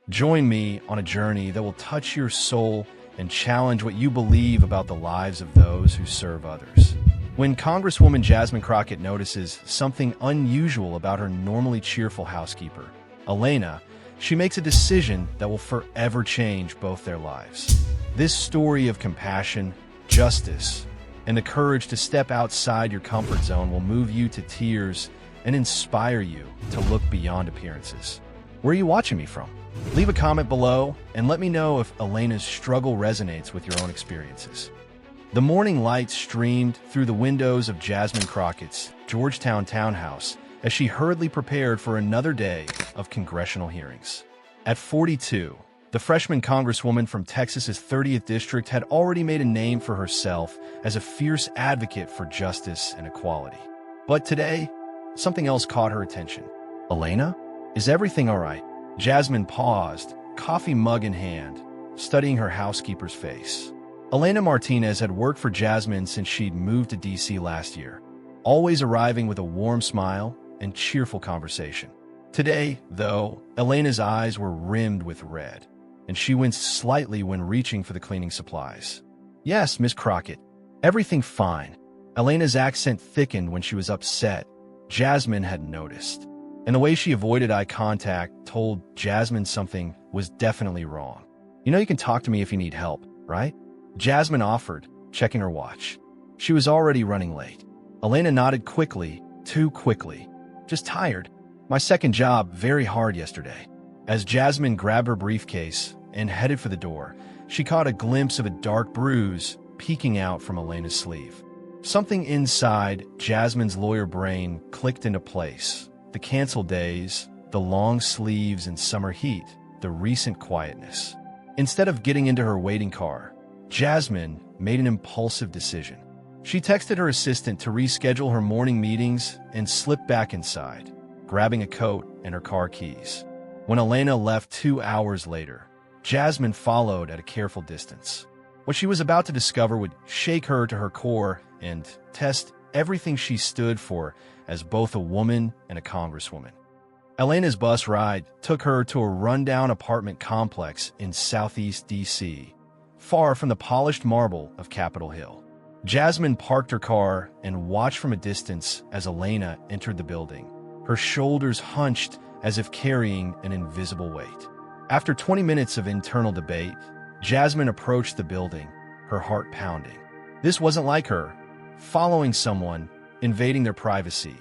Join me on a journey that will touch your soul and challenge what you believe about the lives of those who serve others. When Congresswoman Jasmine Crockett notices something unusual about her normally cheerful housekeeper, Elena, she makes a decision that will forever change both their lives. This story of compassion, justice, and the courage to step outside your comfort zone will move you to tears and inspire you to look beyond appearances. Where are you watching me from? Leave a comment below and let me know if Elena's struggle resonates with your own experiences. The morning light streamed through the windows of Jasmine Crockett's Georgetown townhouse as she hurriedly prepared for another day of congressional hearings. At 42, the freshman congresswoman from Texas's 30th district had already made a name for herself as a fierce advocate for justice and equality. But today, something else caught her attention. Elena? Is everything all right? Jasmine paused, coffee mug in hand, studying her housekeeper's face. Elena Martinez had worked for Jasmine since she'd moved to D.C. last year, always arriving with a warm smile and cheerful conversation. Today, though, Elena's eyes were rimmed with red, and she winced slightly when reaching for the cleaning supplies. Yes, Miss Crockett, everything fine. Elena's accent thickened when she was upset. Jasmine had noticed, and the way she avoided eye contact told Jasmine something was definitely wrong. You know you can talk to me if you need help, right? Jasmine offered, checking her watch. She was already running late. Elena nodded quickly, too quickly. Just tired. My second job, very hard yesterday. As Jasmine grabbed her briefcase and headed for the door, she caught a glimpse of a dark bruise peeking out from Elena's sleeve. Something inside Jasmine's lawyer brain clicked into place. The canceled days, the long sleeves in summer heat, the recent quietness. Instead of getting into her waiting car, Jasmine made an impulsive decision. She texted her assistant to reschedule her morning meetings and slipped back inside, grabbing a coat and her car keys. When Elena left 2 hours later, Jasmine followed at a careful distance. What she was about to discover would shake her to her core and test everything she stood for as both a woman and a congresswoman. Elena's bus ride took her to a rundown apartment complex in southeast D.C., far from the polished marble of Capitol Hill. Jasmine parked her car and watched from a distance as Elena entered the building, her shoulders hunched as if carrying an invisible weight. After 20 minutes of internal debate, Jasmine approached the building, her heart pounding. This wasn't like her, following someone, invading their privacy,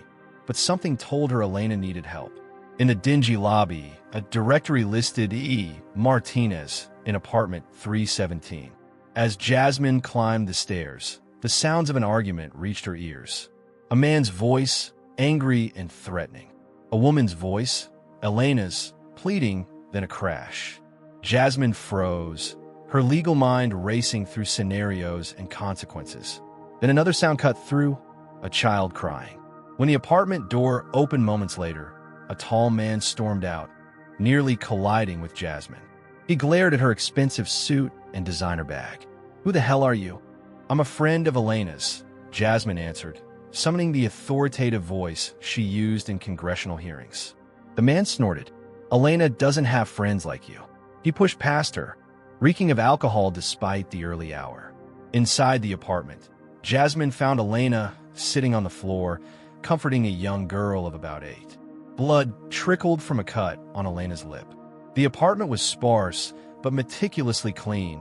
but something told her Elena needed help. In the dingy lobby, a directory listed E. Martinez in apartment 317. As Jasmine climbed the stairs, the sounds of an argument reached her ears. A man's voice, angry and threatening. A woman's voice, Elena's, pleading, then a crash. Jasmine froze, her legal mind racing through scenarios and consequences. Then another sound cut through, a child crying. When the apartment door opened moments later, a tall man stormed out, nearly colliding with Jasmine. He glared at her expensive suit and designer bag. "Who the hell are you?" "I'm a friend of Elena's," Jasmine answered, summoning the authoritative voice she used in congressional hearings. The man snorted. "Elena doesn't have friends like you." He pushed past her, reeking of alcohol despite the early hour. Inside the apartment, Jasmine found Elena sitting on the floor, comforting a young girl of about 8. Blood trickled from a cut on Elena's lip. The apartment was sparse, but meticulously clean.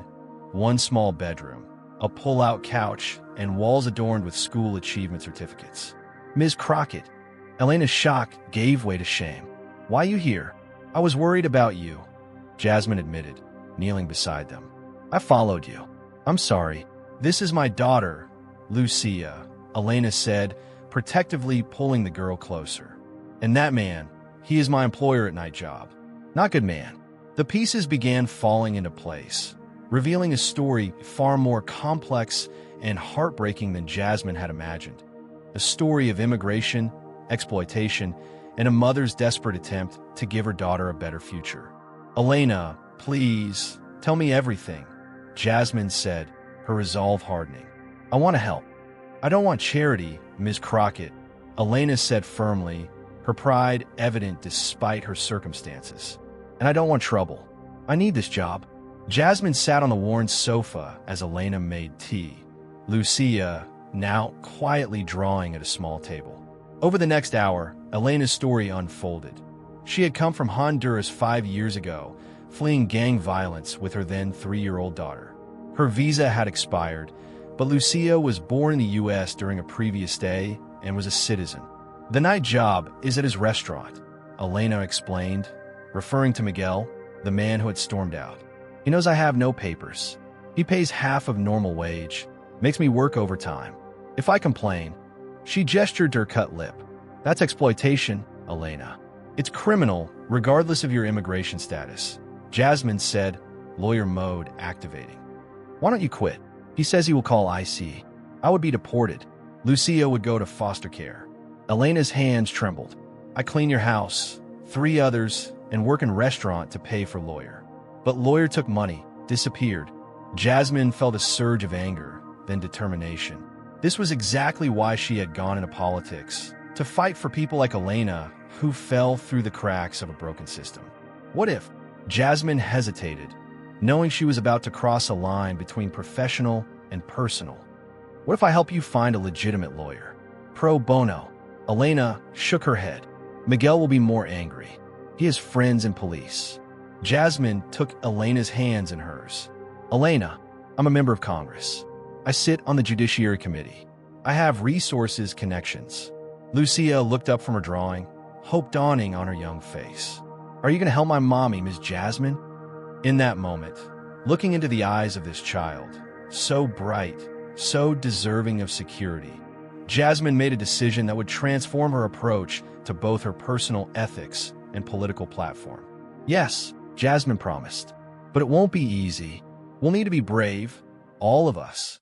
One small bedroom, a pull-out couch, and walls adorned with school achievement certificates. "Ms. Crockett." Elena's shock gave way to shame. "Why you here?" "I was worried about you," Jasmine admitted, kneeling beside them. "I followed you." "I'm sorry. This is my daughter, Lucia," Elena said, protectively pulling the girl closer. "And that man, he is my employer at night job." "Not good man." The pieces began falling into place, revealing a story far more complex and heartbreaking than Jasmine had imagined. A story of immigration, exploitation, and a mother's desperate attempt to give her daughter a better future. "Elena, please, tell me everything," Jasmine said, her resolve hardening. "I want to help." "I don't want charity, Ms. Crockett," Elena said firmly, her pride evident despite her circumstances. "And I don't want trouble." I need this job. Jasmine sat on the worn sofa as Elena made tea, Lucia now quietly drawing at a small table. Over the next hour, Elena's story unfolded. She had come from Honduras 5 years ago, fleeing gang violence with her then 3-year-old daughter. Her visa had expired, but Lucia was born in the U.S. during a previous stay and was a citizen. The night job is at his restaurant, Elena explained, referring to Miguel, the man who had stormed out. He knows I have no papers. He pays half of normal wage, makes me work overtime. If I complain, she gestured to her cut lip. That's exploitation, Elena. It's criminal, regardless of your immigration status. Jasmine said, lawyer mode activating. Why don't you quit? He says he will call IC. I would be deported. Lucia would go to foster care. Elena's hands trembled. I clean your house, 3 others, and work in restaurant to pay for lawyer. But lawyer took money, disappeared. Jasmine felt a surge of anger, then determination. This was exactly why she had gone into politics, to fight for people like Elena who fell through the cracks of a broken system. What if? Jasmine hesitated, knowing she was about to cross a line between professional and personal. What if I help you find a legitimate lawyer? Pro bono. Elena shook her head. Miguel will be more angry. He has friends in police. Jasmine took Elena's hands in hers. Elena, I'm a member of Congress. I sit on the Judiciary Committee. I have resources, connections. Lucia looked up from her drawing, hope dawning on her young face. Are you going to help my mommy, Ms. Jasmine? In that moment, looking into the eyes of this child, so bright, so deserving of security, Jasmine made a decision that would transform her approach to both her personal ethics and political platform. Yes, Jasmine promised, but it won't be easy. We'll need to be brave, all of us.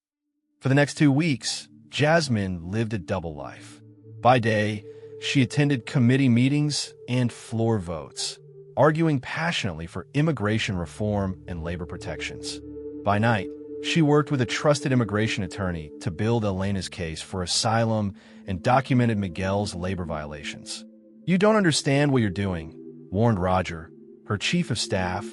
For the next 2 weeks, Jasmine lived a double life. By day, she attended committee meetings and floor votes, arguing passionately for immigration reform and labor protections. By night, she worked with a trusted immigration attorney to build Elena's case for asylum and documented Miguel's labor violations. You don't understand what you're doing, warned Roger, her chief of staff,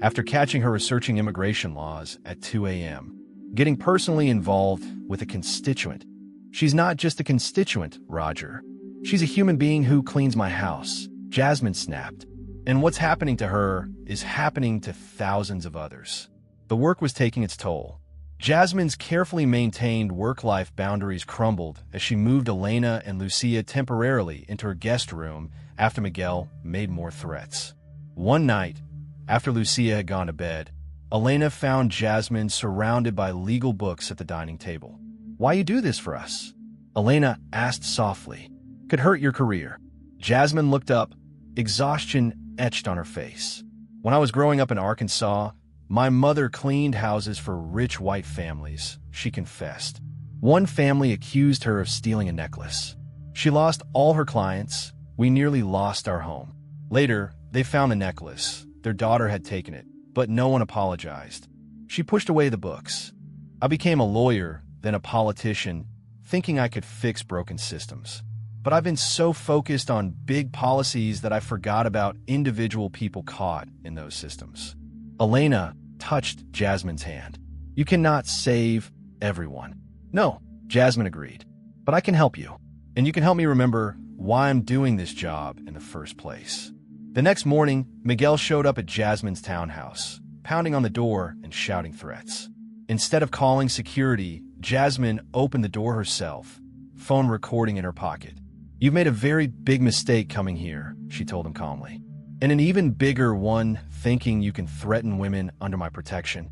after catching her researching immigration laws at 2 a.m., getting personally involved with a constituent. She's not just a constituent, Roger. She's a human being who cleans my house, Jasmine snapped. And what's happening to her is happening to thousands of others. The work was taking its toll. Jasmine's carefully maintained work-life boundaries crumbled as she moved Elena and Lucia temporarily into her guest room after Miguel made more threats. One night, after Lucia had gone to bed, Elena found Jasmine surrounded by legal books at the dining table. Why you do this for us? Elena asked softly. Could hurt your career. Jasmine looked up, exhaustion etched on her face. When I was growing up in Arkansas, my mother cleaned houses for rich white families, she confessed. One family accused her of stealing a necklace. She lost all her clients. We nearly lost our home. Later, they found the necklace. Their daughter had taken it, but no one apologized. She pushed away the books. I became a lawyer, then a politician, thinking I could fix broken systems. But I've been so focused on big policies that I forgot about individual people caught in those systems. Elena touched Jasmine's hand. You cannot save everyone. No, Jasmine agreed. But I can help you. And you can help me remember why I'm doing this job in the first place. The next morning, Miguel showed up at Jasmine's townhouse, pounding on the door and shouting threats. Instead of calling security, Jasmine opened the door herself, phone recording in her pocket. You've made a very big mistake coming here, she told him calmly. And an even bigger one, thinking you can threaten women under my protection.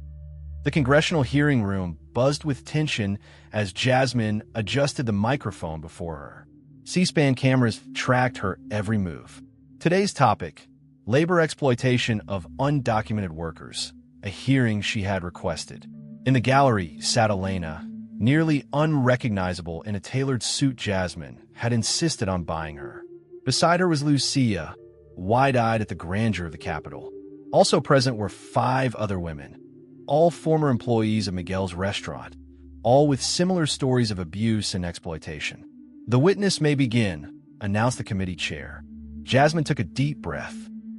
The congressional hearing room buzzed with tension as Jasmine adjusted the microphone before her. C-SPAN cameras tracked her every move. Today's topic, labor exploitation of undocumented workers, a hearing she had requested. In the gallery sat Elena, nearly unrecognizable in a tailored suit Jasmine had insisted on buying her. Beside her was Lucia, wide-eyed at the grandeur of the Capitol. Also present were 5 other women, all former employees of Miguel's restaurant, all with similar stories of abuse and exploitation. The witness may begin, announced the committee chair. Jasmine took a deep breath.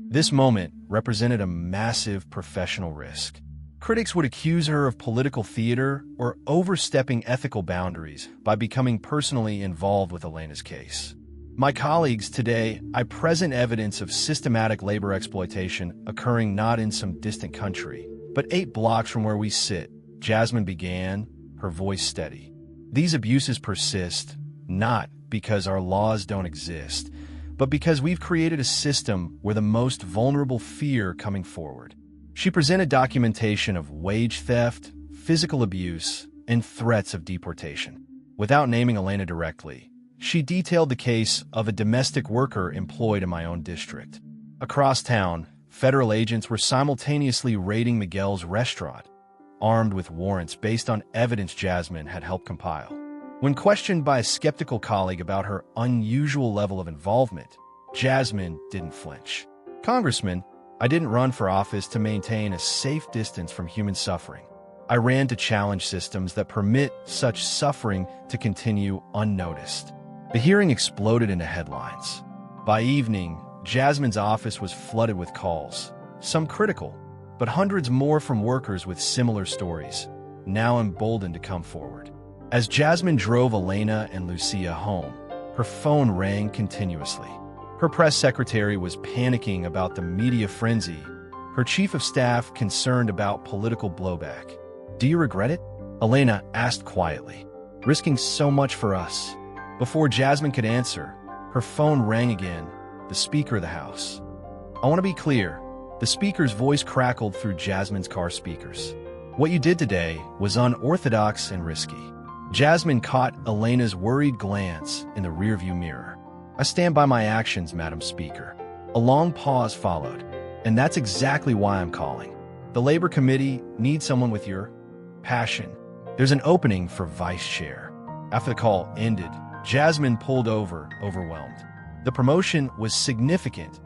This moment represented a massive professional risk. Critics would accuse her of political theater or overstepping ethical boundaries by becoming personally involved with Elena's case. My colleagues, today, I present evidence of systematic labor exploitation occurring not in some distant country, but 8 blocks from where we sit, Jasmine began, her voice steady. These abuses persist, not because our laws don't exist, but because we've created a system where the most vulnerable fear coming forward. She presented documentation of wage theft, physical abuse, and threats of deportation. Without naming Elena directly, she detailed the case of a domestic worker employed in my own district. Across town, federal agents were simultaneously raiding Miguel's restaurant, armed with warrants based on evidence Jasmine had helped compile. When questioned by a skeptical colleague about her unusual level of involvement, Jasmine didn't flinch. "Congressman, I didn't run for office to maintain a safe distance from human suffering. I ran to challenge systems that permit such suffering to continue unnoticed." The hearing exploded into headlines. By evening, Jasmine's office was flooded with calls, some critical, but hundreds more from workers with similar stories, now emboldened to come forward. As Jasmine drove Elena and Lucia home, her phone rang continuously. Her press secretary was panicking about the media frenzy, her chief of staff concerned about political blowback. "Do you regret it?" Elena asked quietly. "Risking so much for us." Before Jasmine could answer, her phone rang again, the Speaker of the House. "I want to be clear." The Speaker's voice crackled through Jasmine's car speakers. "What you did today was unorthodox and risky." Jasmine caught Elena's worried glance in the rearview mirror. "I stand by my actions, Madam Speaker." A long pause followed, "And that's exactly why I'm calling. The Labor Committee needs someone with your passion. There's an opening for vice chair." After the call ended, Jasmine pulled over, overwhelmed. The promotion was significant,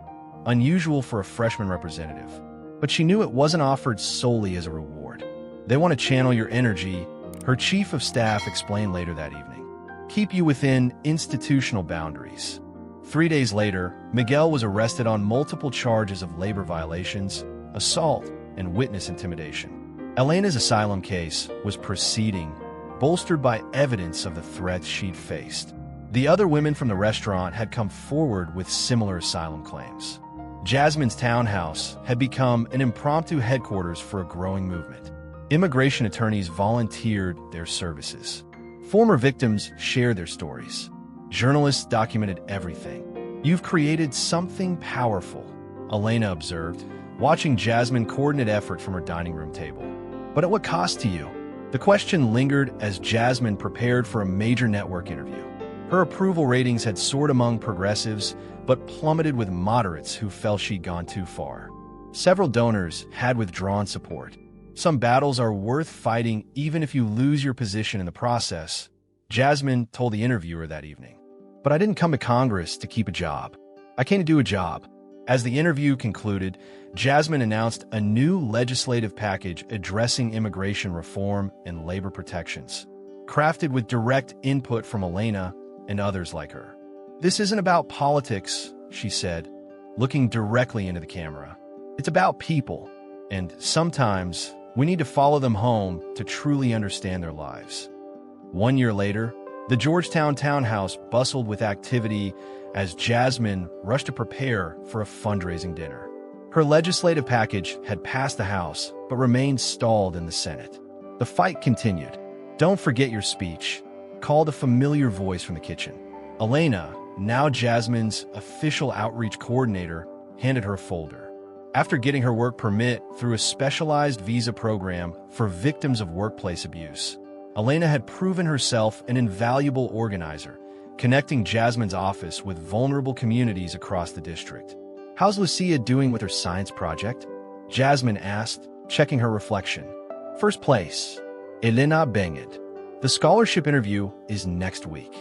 unusual for a freshman representative, but she knew it wasn't offered solely as a reward. "They want to channel your energy," her chief of staff explained later that evening. "Keep you within institutional boundaries." 3 days later, Miguel was arrested on multiple charges of labor violations, assault, and witness intimidation. Elena's asylum case was proceeding, bolstered by evidence of the threats she'd faced. The other women from the restaurant had come forward with similar asylum claims. Jasmine's townhouse had become an impromptu headquarters for a growing movement. Immigration attorneys volunteered their services. Former victims shared their stories. Journalists documented everything. "You've created something powerful," Elena observed, watching Jasmine coordinate effort from her dining room table. "But at what cost to you?" The question lingered as Jasmine prepared for a major network interview. Her approval ratings had soared among progressives, but plummeted with moderates who felt she'd gone too far. Several donors had withdrawn support. "Some battles are worth fighting even if you lose your position in the process," Jasmine told the interviewer that evening. "But I didn't come to Congress to keep a job. I came to do a job." As the interview concluded, Jasmine announced a new legislative package addressing immigration reform and labor protections, crafted with direct input from Elena and others like her. "This isn't about politics," she said, looking directly into the camera. "It's about people, and sometimes we need to follow them home to truly understand their lives." 1 year later, the Georgetown townhouse bustled with activity as Jasmine rushed to prepare for a fundraising dinner. Her legislative package had passed the House, but remained stalled in the Senate. The fight continued. "Don't forget your speech," called a familiar voice from the kitchen. Elena, now Jasmine's official outreach coordinator, handed her a folder. After getting her work permit through a specialized visa program for victims of workplace abuse, Elena had proven herself an invaluable organizer, connecting Jasmine's office with vulnerable communities across the district. "How's Lucia doing with her science project?" Jasmine asked, checking her reflection. "First place. Elena Banged. The scholarship interview is next week."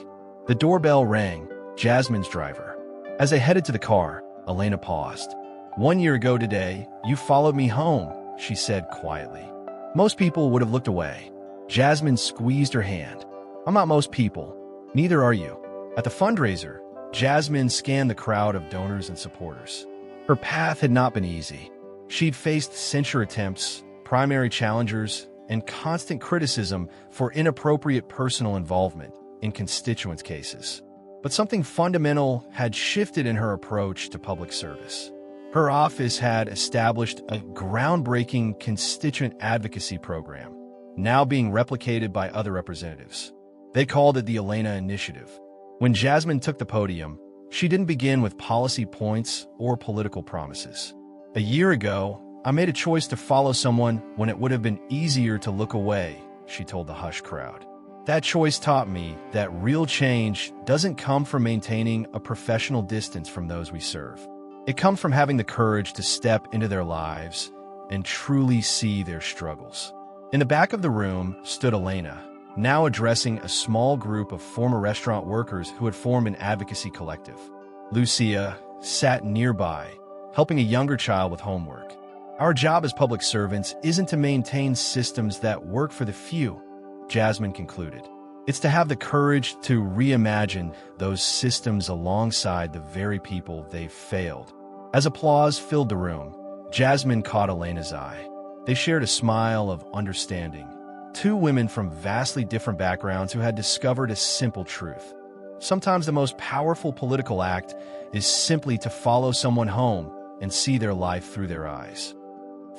The doorbell rang, Jasmine's driver. As they headed to the car, Elena paused. "1 year ago today, you followed me home," she said quietly. "Most people would have looked away." Jasmine squeezed her hand. "I'm not most people. Neither are you." At the fundraiser, Jasmine scanned the crowd of donors and supporters. Her path had not been easy. She'd faced censure attempts, primary challengers, and constant criticism for inappropriate personal involvement in constituents' cases. But something fundamental had shifted in her approach to public service. Her office had established a groundbreaking constituent advocacy program, now being replicated by other representatives. They called it the Elena Initiative. When Jasmine took the podium, she didn't begin with policy points or political promises. A year ago, I made a choice to follow someone when it would have been easier to look away, she told the hushed crowd. That choice taught me that real change doesn't come from maintaining a professional distance from those we serve. It comes from having the courage to step into their lives and truly see their struggles. In the back of the room stood Elena, now addressing a small group of former restaurant workers who had formed an advocacy collective. Lucia sat nearby, helping a younger child with homework. Our job as public servants isn't to maintain systems that work for the few, Jasmine concluded. It's to have the courage to reimagine those systems alongside the very people they've failed. As applause filled the room, Jasmine caught Elena's eye. They shared a smile of understanding. Two women from vastly different backgrounds who had discovered a simple truth. Sometimes the most powerful political act is simply to follow someone home and see their life through their eyes.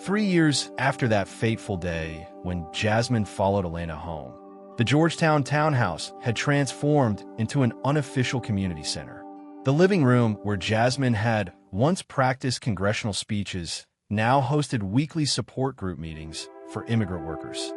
3 years after that fateful day when Jasmine followed Elena home, the Georgetown townhouse had transformed into an unofficial community center. The living room where Jasmine had once practiced congressional speeches now hosted weekly support group meetings for immigrant workers.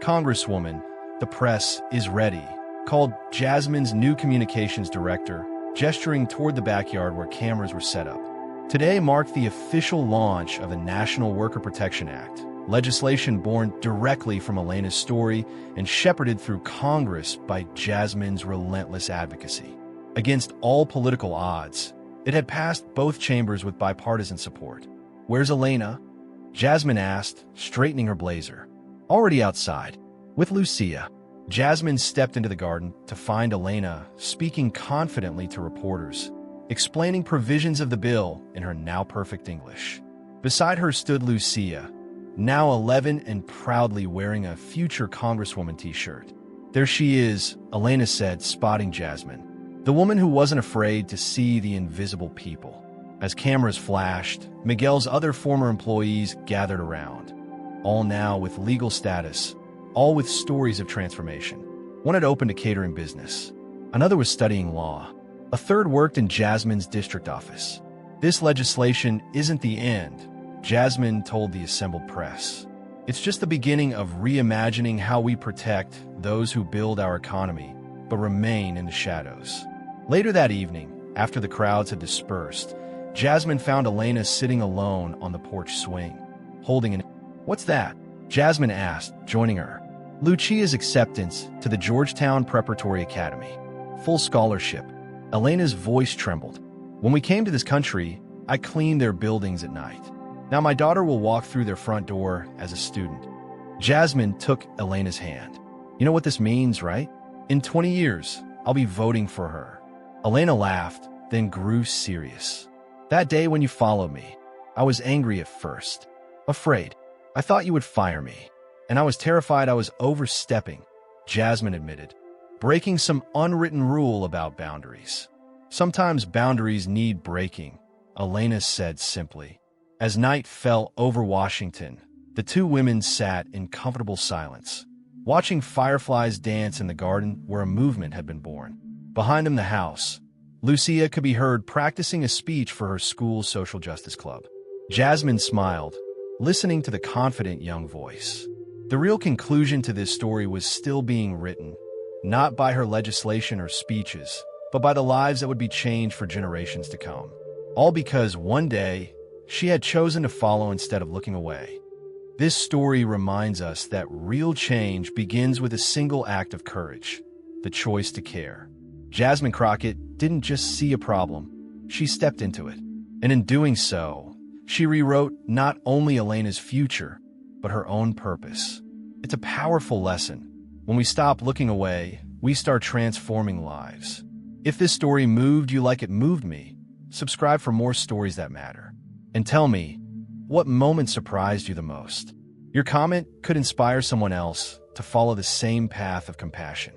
Congresswoman, the press is ready, called Jasmine's new communications director, gesturing toward the backyard where cameras were set up. Today marked the official launch of the National Worker Protection Act, legislation born directly from Elena's story and shepherded through Congress by Jasmine's relentless advocacy. Against all political odds, it had passed both chambers with bipartisan support. "Where's Elena?" Jasmine asked, straightening her blazer. Already outside, with Lucia. Jasmine stepped into the garden to find Elena speaking confidently to reporters, explaining provisions of the bill in her now-perfect English. Beside her stood Lucia, now 11 and proudly wearing a future Congresswoman t-shirt. "There she is," Elena said, spotting Jasmine. The woman who wasn't afraid to see the invisible people. As cameras flashed, Miguel's other former employees gathered around, all now with legal status, all with stories of transformation. One had opened a catering business. Another was studying law. A third worked in Jasmine's district office. "This legislation isn't the end," Jasmine told the assembled press. "It's just the beginning of reimagining how we protect those who build our economy, but remain in the shadows." Later that evening, after the crowds had dispersed, Jasmine found Elena sitting alone on the porch swing, holding an... "What's that?" Jasmine asked, joining her. "Lucia's acceptance to the Georgetown Preparatory Academy. Full scholarship." Elena's voice trembled. "When we came to this country, I cleaned their buildings at night. Now my daughter will walk through their front door as a student." Jasmine took Elena's hand. "You know what this means, right? In 20 years, I'll be voting for her." Elena laughed, then grew serious. "That day when you followed me, I was angry at first. Afraid. I thought you would fire me. And I was terrified I was overstepping," Jasmine admitted. "Breaking some unwritten rule about boundaries. Sometimes boundaries need breaking," Elena said simply. As night fell over Washington, the two women sat in comfortable silence, watching fireflies dance in the garden where a movement had been born. Behind them, the house. Lucia could be heard practicing a speech for her school's social justice club. Jasmine smiled, listening to the confident young voice. The real conclusion to this story was still being written, not by her legislation or speeches, but by the lives that would be changed for generations to come. All because one day, she had chosen to follow instead of looking away. This story reminds us that real change begins with a single act of courage, the choice to care. Jasmine Crockett didn't just see a problem, she stepped into it. And in doing so, she rewrote not only Elena's future, but her own purpose. It's a powerful lesson. When we stop looking away, we start transforming lives. If this story moved you like it moved me, subscribe for more stories that matter. And tell me, what moment surprised you the most? Your comment could inspire someone else to follow the same path of compassion.